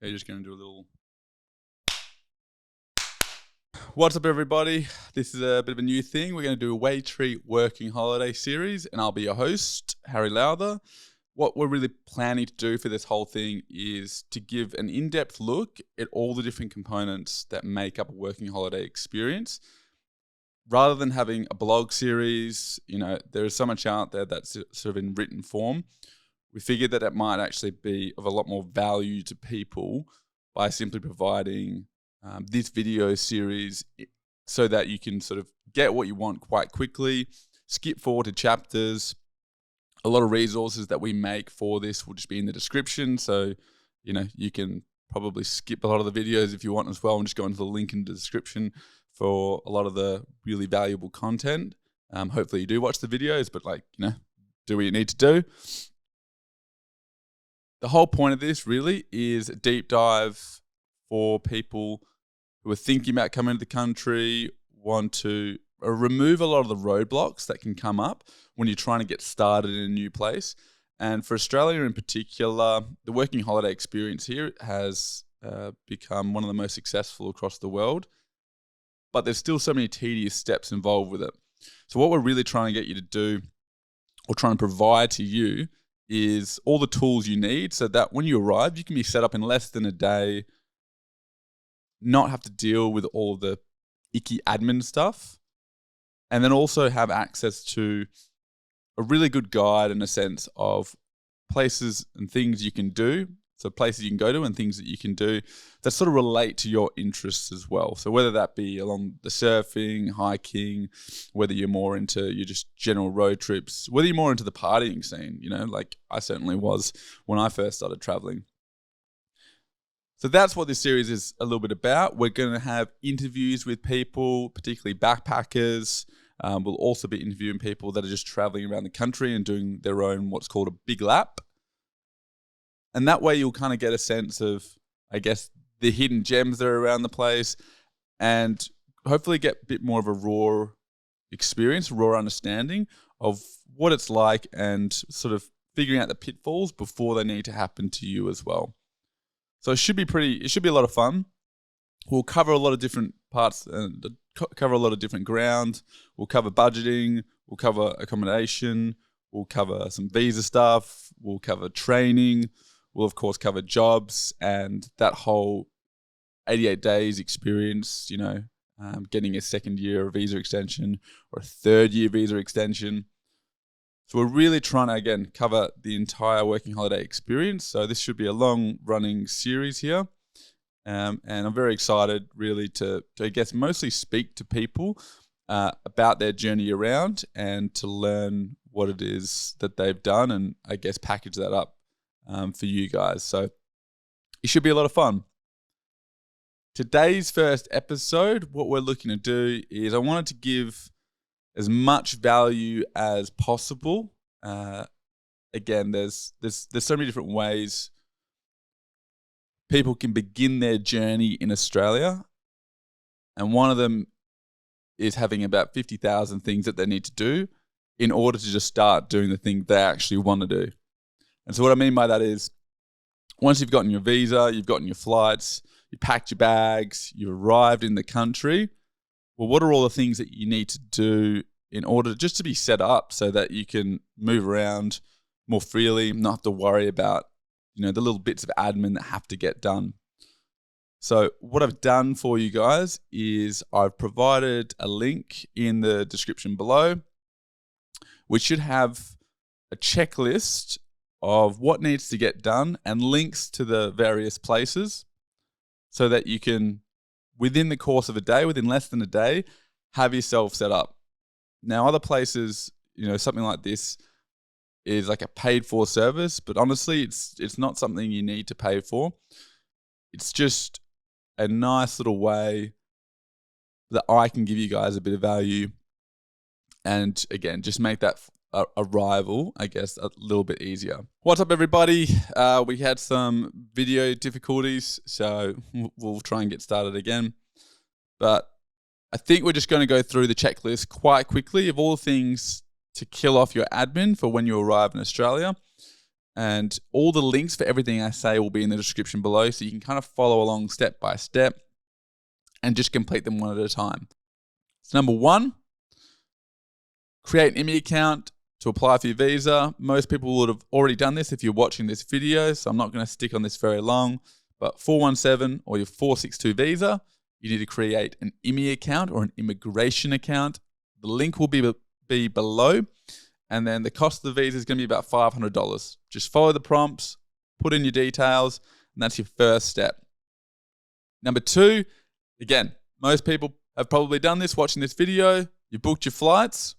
Okay, just going to do a little... What's up, everybody? This is a bit of a new thing. We're going to do a Waytree Working Holiday series, and I'll be your host, Harry Lowther. What we're really planning to do for this whole thing is to give an in-depth look at all the different components that make up a working holiday experience. Rather than having a blog series, there is so much out there that's sort of in written form. We figured that it might actually be of a lot more value to people by simply providing this video series so that you can sort of get what you want quite quickly, skip forward to chapters. A lot of resources that we make for this will just be in the description. So, you can probably skip a lot of the videos if you want as well and just go into the link in the description for a lot of the really valuable content. Hopefully you do watch the videos, but do what you need to do. The whole point of this really is a deep dive for people who are thinking about coming to the country, want to remove a lot of the roadblocks that can come up when you're trying to get started in a new place. And for Australia in particular, the working holiday experience here has become one of the most successful across the world, but there's still so many tedious steps involved with it. So what we're really trying to get you to do, or trying to provide to you, is all the tools you need so that when you arrive, you can be set up in less than a day, not have to deal with all the icky admin stuff, and then also have access to a really good guide in a sense of places and things you can do. So places you can go to and things that you can do that sort of relate to your interests as well. So whether that be along the surfing, hiking, whether you're more into your just general road trips, whether you're more into the partying scene, like I certainly was when I first started traveling. So that's what this series is a little bit about. We're going to have interviews with people, particularly backpackers. We'll also be interviewing people that are just traveling around the country and doing their own what's called a big lap. And that way you'll kind of get a sense of, I guess, the hidden gems that are around the place and hopefully get a bit more of a raw experience, raw understanding of what it's like and sort of figuring out the pitfalls before they need to happen to you as well. So it should be a lot of fun. We'll cover a lot of different parts and cover a lot of different ground. We'll cover budgeting, we'll cover accommodation, we'll cover some visa stuff, we'll cover training. We'll, of course, cover jobs and that whole 88 days experience, getting a second year visa extension or a third year visa extension. So we're really trying to, again, cover the entire working holiday experience. So this should be a long running series here. And I'm very excited really to I guess, mostly speak to people about their journey around and to learn what it is that they've done and, I guess, package that up for you guys. So it should be a lot of fun. Today's first episode, what we're looking to do is I wanted to give as much value as possible. Again, there's so many different ways people can begin their journey in Australia. And one of them is having about 50,000 things that they need to do in order to just start doing the thing they actually want to do. And so what I mean by that is once you've gotten your visa, you've gotten your flights, you packed your bags, you've arrived in the country, well, what are all the things that you need to do in order just to be set up so that you can move around more freely, not have to worry about, the little bits of admin that have to get done. So what I've done for you guys is I've provided a link in the description below, which should have a checklist of what needs to get done and links to the various places so that you can, within the course of a day, within less than a day, have yourself set up. Now, other places, something like this is like a paid for service, but honestly, it's not something you need to pay for. It's just a nice little way that I can give you guys a bit of value and, again, just make that arrival, I guess, a little bit easier. What's up, everybody? We had some video difficulties, so we'll try and get started again. But I think we're just going to go through the checklist quite quickly of all the things to kill off your admin for when you arrive in Australia. And all the links for everything I say will be in the description below, so you can kind of follow along step by step and just complete them one at a time. So number 1, create an Immi account to apply for your visa. Most people would have already done this if you're watching this video, so I'm not going to stick on this very long. But 417 or your 462 visa, you need to create an Immi account or an immigration account. The link will be below. And then the cost of the visa is going to be about $500. Just follow the prompts, put in your details, and that's your first step. Number 2, again, most people have probably done this watching this video. You booked your flights.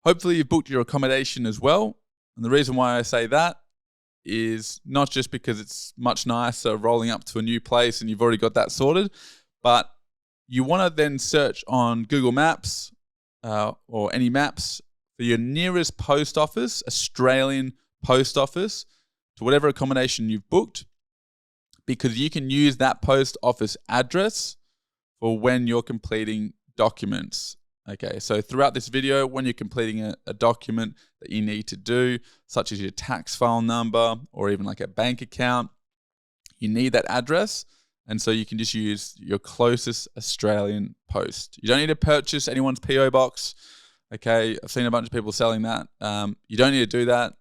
Hopefully you've booked your accommodation as well. And the reason why I say that is not just because it's much nicer rolling up to a new place and you've already got that sorted, but you want to then search on Google Maps or any maps for your nearest post office, Australian post office, to whatever accommodation you've booked, because you can use that post office address for when you're completing documents. Okay, so throughout this video, when you're completing a document that you need to do, such as your tax file number or even like a bank account, you need that address. And so you can just use your closest Australian post. You don't need to purchase anyone's PO box. Okay, I've seen a bunch of people selling that. You don't need to do that.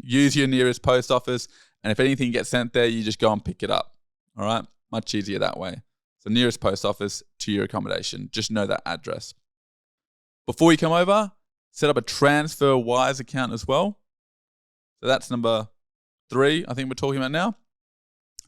Use your nearest post office. And if anything gets sent there, you just go and pick it up. All right, much easier that way. So nearest post office to your accommodation. Just know that address. Before you come over, set up a Transferwise account as well. So that's number 3, I think we're talking about now.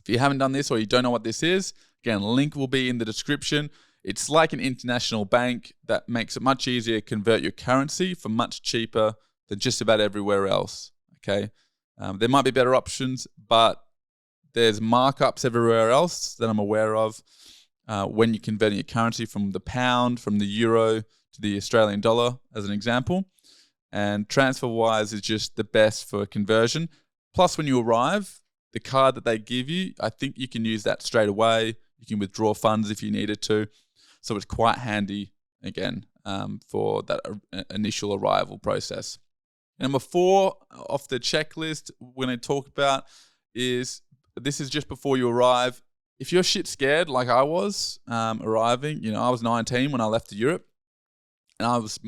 If you haven't done this or you don't know what this is, again, link will be in the description. It's like an international bank that makes it much easier to convert your currency for much cheaper than just about everywhere else. Okay, there might be better options, but there's markups everywhere else that I'm aware of when you're converting your currency from the pound, from the euro, to the Australian dollar, as an example. And Transferwise is just the best for conversion. Plus, when you arrive, the card that they give you, I think you can use that straight away. You can withdraw funds if you needed to. So it's quite handy, again, for that initial arrival process. Number 4 off the checklist we're going to talk about is, this is just before you arrive. If you're shit scared like I was arriving, I was 19 when I left to Europe, and I was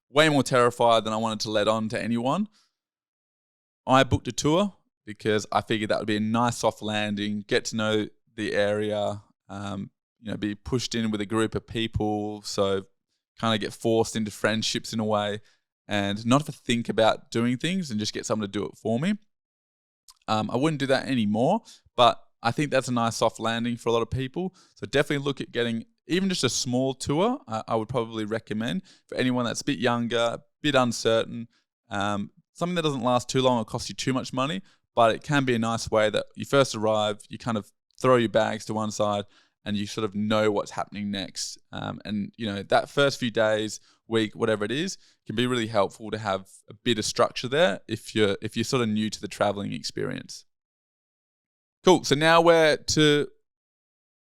way more terrified than I wanted to let on to anyone. I booked a tour because I figured that would be a nice soft landing, get to know the area, be pushed in with a group of people, so kind of get forced into friendships in a way, and not have to think about doing things and just get someone to do it for me. I wouldn't do that anymore, but I think that's a nice soft landing for a lot of people. So definitely look at getting even just a small tour. I would probably recommend for anyone that's a bit younger, a bit uncertain, something that doesn't last too long or cost you too much money, but it can be a nice way that you first arrive, you kind of throw your bags to one side and you sort of know what's happening next. And that first few days, week, whatever it is, can be really helpful to have a bit of structure there if you're sort of new to the traveling experience. Cool. So now we're to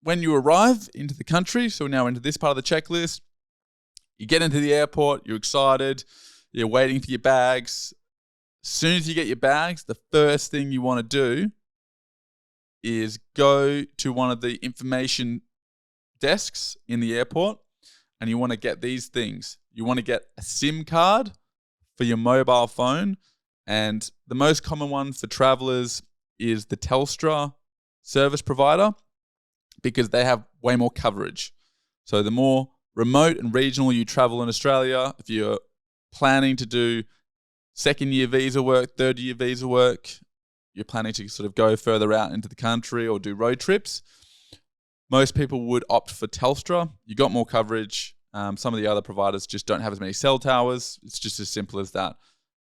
when you arrive into the country. So we're now into this part of the checklist. You get into the airport, you're excited, you're waiting for your bags. As soon as you get your bags, the first thing you want to do is go to one of the information desks in the airport, and you want to get these things. You want to get a SIM card for your mobile phone, and the most common one for travelers is the Telstra service provider, because they have way more coverage. So the more remote and regional you travel in Australia, if you're planning to do second-year visa work, third-year visa work, you're planning to sort of go further out into the country or do road trips, most people would opt for Telstra. You got more coverage. Some of the other providers just don't have as many cell towers. It's just as simple as that.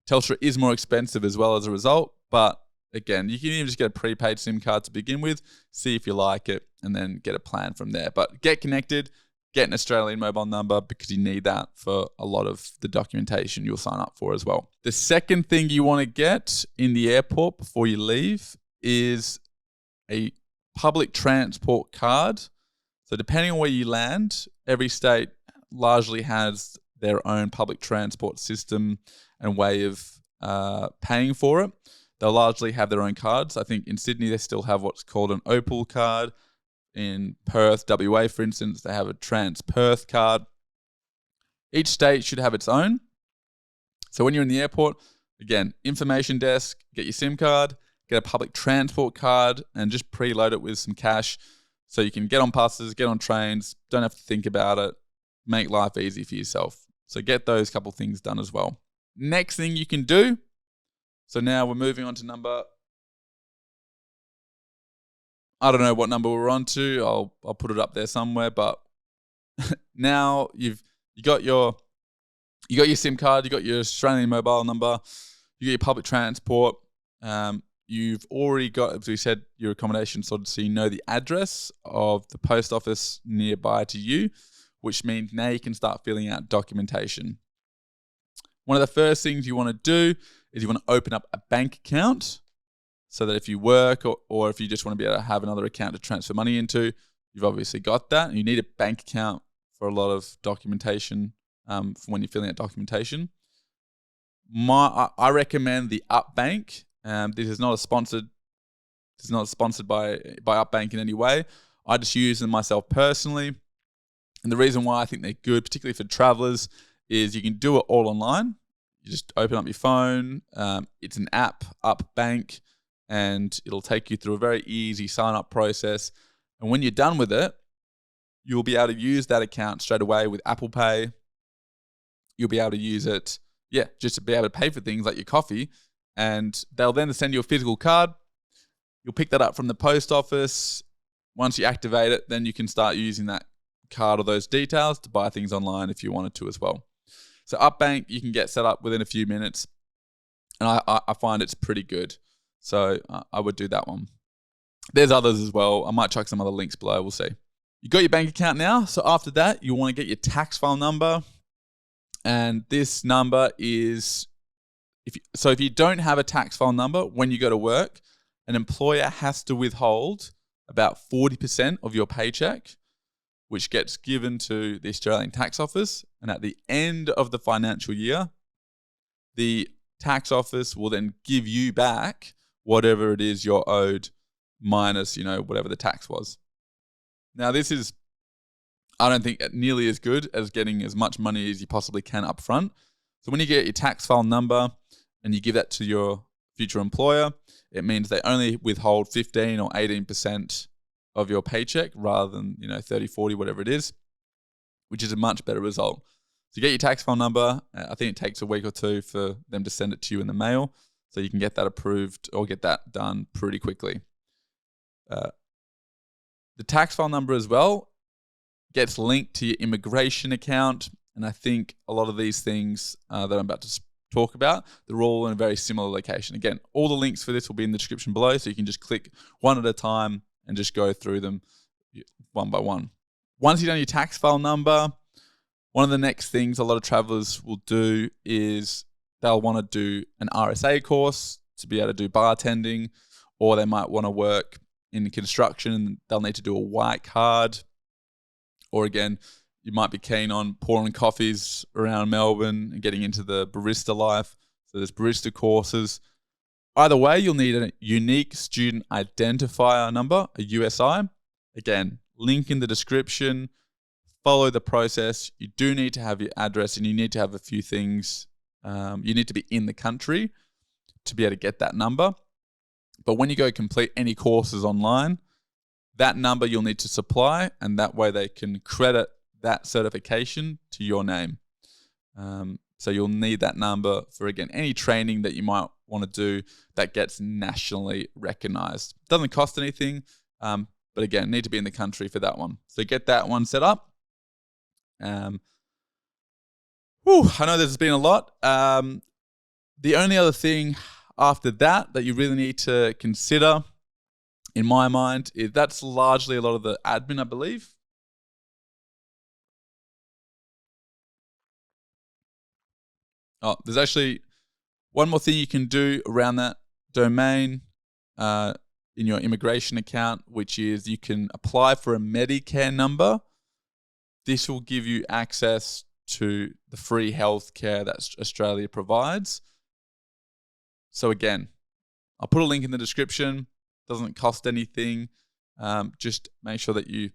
Telstra is more expensive as well as a result, but again, you can even just get a prepaid SIM card to begin with, see if you like it, and then get a plan from there. But get connected, get an Australian mobile number, because you need that for a lot of the documentation you'll sign up for as well. The second thing you want to get in the airport before you leave is a public transport card. So depending on where you land, every state largely has their own public transport system and way of paying for it. they'll largely have their own cards. I think in Sydney, they still have what's called an Opal card. In Perth, WA, for instance, they have a Trans-Perth card. Each state should have its own. So when you're in the airport, again, information desk, get your SIM card, get a public transport card, and just preload it with some cash so you can get on buses, get on trains, don't have to think about it, make life easy for yourself. So get those couple things done as well. Next thing you can do, so now we're moving on to number, I don't know what number we're on to. I'll put it up there somewhere, but now you got your SIM card, you got your Australian mobile number, you got your public transport. You've already got, as we said, your accommodation sorted, so you know the address of the post office nearby to you, which means now you can start filling out documentation. One of the first things you want to do is you want to open up a bank account so that if you work or if you just want to be able to have another account to transfer money into, you've obviously got that. And you need a bank account for a lot of documentation for when you're filling out documentation. I recommend the Up Bank. This is not sponsored by Up Bank in any way. I just use them myself personally. And the reason why I think they're good, particularly for travelers, is you can do it all online. You just open up your phone. It's an app, Up Bank, and it'll take you through a very easy sign-up process. And when you're done with it, you'll be able to use that account straight away with Apple Pay. You'll be able to use it, just to be able to pay for things like your coffee. And they'll then send you a physical card. You'll pick that up from the post office. Once you activate it, then you can start using that card or those details to buy things online if you wanted to as well. So Up Bank, you can get set up within a few minutes. And I find it's pretty good. So I would do that one. There's others as well. I might chuck some other links below. We'll see. You got your bank account now. So after that, you want to get your tax file number. And this number is, if you don't have a tax file number when you go to work, an employer has to withhold about 40% of your paycheck, which gets given to the Australian Tax Office. And at the end of the financial year, the tax office will then give you back whatever it is you're owed minus, whatever the tax was. Now, this is, I don't think, nearly as good as getting as much money as you possibly can up front. So when you get your tax file number and you give that to your future employer, it means they only withhold 15 or 18% of your paycheck rather than, 30, 40, whatever it is, which is a much better result. So you get your tax file number. I think it takes a week or two for them to send it to you in the mail. So you can get that approved or get that done pretty quickly. The tax file number as well gets linked to your immigration account. And I think a lot of these things that I'm about to talk about, they're all in a very similar location. Again, all the links for this will be in the description below, so you can just click one at a time and just go through them one by one. Once you've done your tax file number, one of the next things a lot of travelers will do is they'll want to do an RSA course to be able to do bartending, or they might want to work in construction and they'll need to do a white card. Or again, you might be keen on pouring coffees around Melbourne and getting into the barista life. So there's barista courses. Either way, you'll need a unique student identifier number, a USI. Again, link in the description. Follow the process. You do need to have your address and you need to have a few things. You need to be in the country to be able to get that number. But when you go complete any courses online, that number you'll need to supply, and that way they can credit that certification to your name. So you'll need that number for, again, any training that you might want to do that gets nationally recognized. Doesn't cost anything, but again, need to be in the country for that one. So get that one set up. I know there's been a lot. The only other thing after that you really need to consider, in my mind, is that's largely a lot of the admin, I believe. Oh, there's actually one more thing you can do around that domain in your immigration account, which is you can apply for a Medicare number. This will give you access to the free healthcare that Australia provides. So again, I'll put a link in the description. Doesn't cost anything. Just make sure that you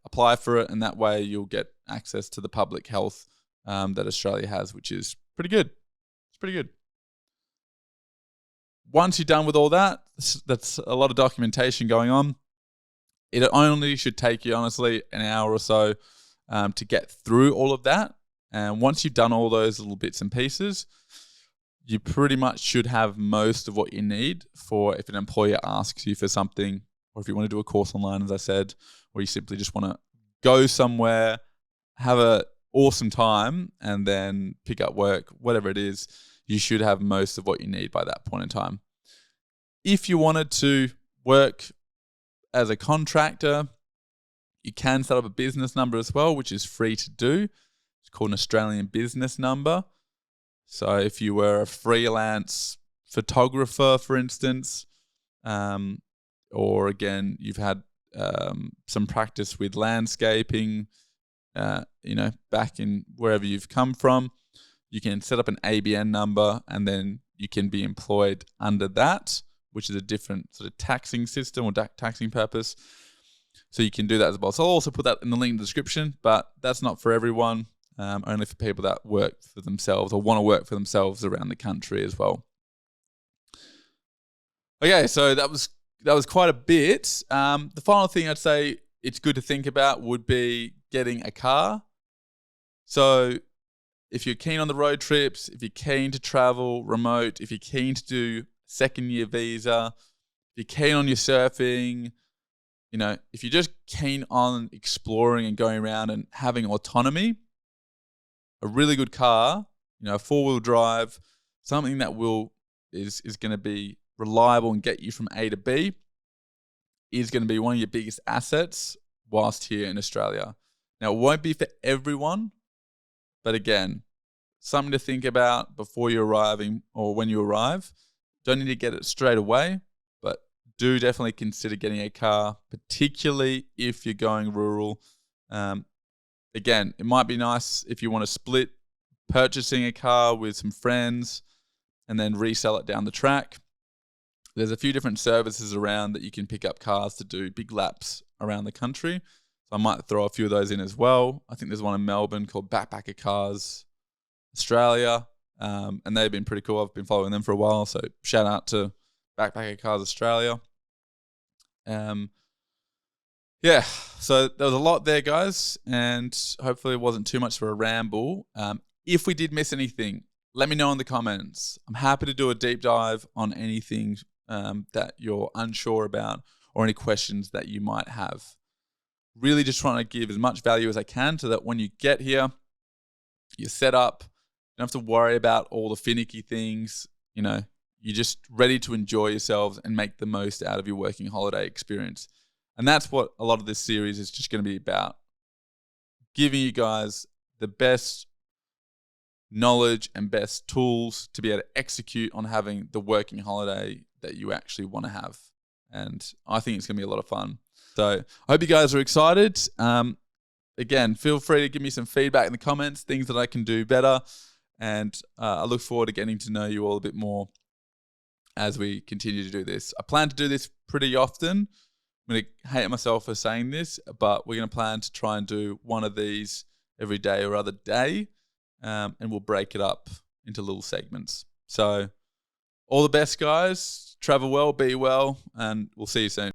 apply for it, and that way you'll get access to the public health that Australia has, which is pretty good. It's pretty good. Once you're done with all that, that's a lot of documentation going on. It only should take you, honestly, an hour or so to get through all of that. And once you've done all those little bits and pieces, you pretty much should have most of what you need for if an employer asks you for something, or if you want to do a course online, as I said, or you simply just want to go somewhere, have an awesome time, and then pick up work, whatever it is, you should have most of what you need by that point in time. If you wanted to work as a contractor, you can set up a business number as well, which is free to do. It's called an Australian business number. So if you were a freelance photographer, for instance, or again, you've had some practice with landscaping, back in wherever you've come from, you can set up an ABN number and then you can be employed under that, which is a different sort of taxing system or taxing purpose. So you can do that as well. So I'll also put that in the link in the description, but that's not for everyone, only for people that work for themselves or want to work for themselves around the country as well. Okay, so that was quite a bit. The final thing I'd say it's good to think about would be getting a car. So if you're keen on the road trips, if you're keen to travel remote, if you're keen to do second-year visa, if you're keen on your surfing, if you're just keen on exploring and going around and having autonomy, a really good car, a four-wheel drive, something that is going to be reliable and get you from A to B, is going to be one of your biggest assets whilst here in Australia. Now, it won't be for everyone, but again, something to think about before you're arriving or when you arrive. Don't need to get it straight away, but do definitely consider getting a car, particularly if you're going rural. Again, it might be nice if you want to split purchasing a car with some friends and then resell it down the track. There's a few different services around that you can pick up cars to do big laps around the country. So I might throw a few of those in as well. I think there's one in Melbourne called Backpacker Cars Australia, and they've been pretty cool. I've been following them for a while, so shout out to Backpacker Cars Australia. So there was a lot there, guys, and hopefully it wasn't too much for a ramble. If we did miss anything, let me know in the comments. I'm happy to do a deep dive on anything that you're unsure about or any questions that you might have. Really just trying to give as much value as I can so that when you get here, you're set up, you don't have to worry about all the finicky things, you're just ready to enjoy yourselves and make the most out of your working holiday experience. And that's what a lot of this series is just going to be about. Giving you guys the best knowledge and best tools to be able to execute on having the working holiday that you actually want to have. And I think it's going to be a lot of fun. So I hope you guys are excited. Again, feel free to give me some feedback in the comments, things that I can do better. And I look forward to getting to know you all a bit more as we continue to do this. I plan to do this pretty often. I'm going to hate myself for saying this, but we're going to plan to try and do one of these every day or other day, and we'll break it up into little segments. So all the best, guys. Travel well, be well, and we'll see you soon.